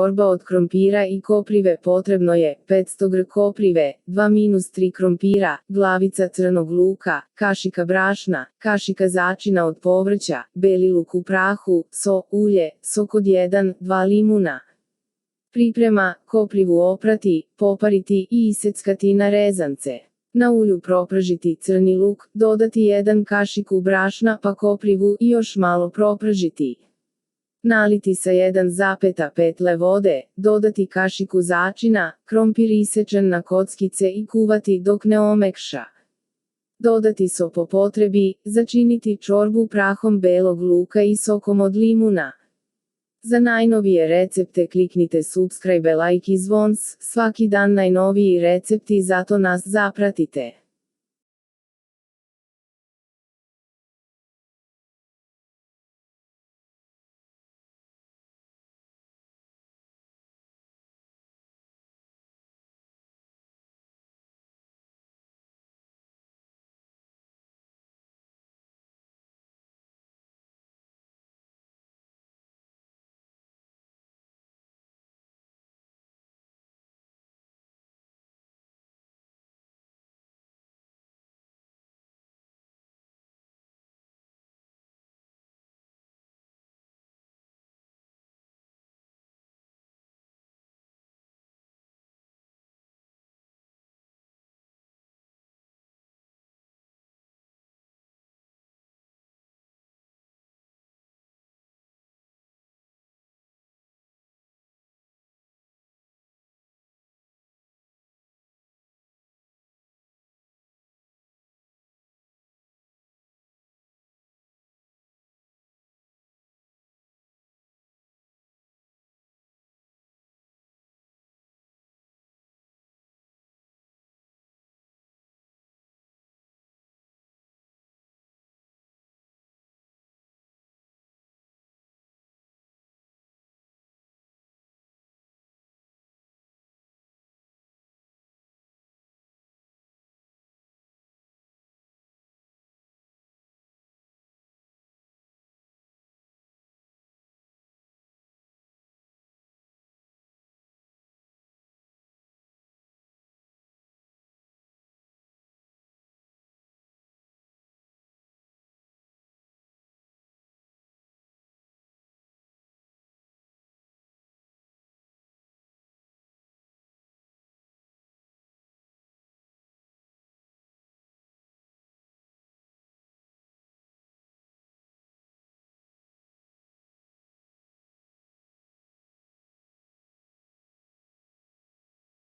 Čorba od krompira i koprive. Potrebno je 500 g koprive, 2-3 krompira, glavica crnog luka, kašika brašna, kašika začina od povrća, beli luk u prahu, so, ulje, sok od 1-2 limuna. Priprema: koprivu oprati, popariti i iseckati na rezance. Na ulju propržiti crni luk, dodati 1 kašiku brašna pa koprivu i još malo propržiti. Naliti sa 1,5 vode, dodati kašiku začina, krompir isečen na kockice i kuvati dok ne omekša. Dodati so po potrebi, začiniti čorbu prahom belog luka i sokom od limuna. Za najnovije recepte kliknite subscribe, like i zvons, svaki dan najnoviji recepti, zato nas zapratite.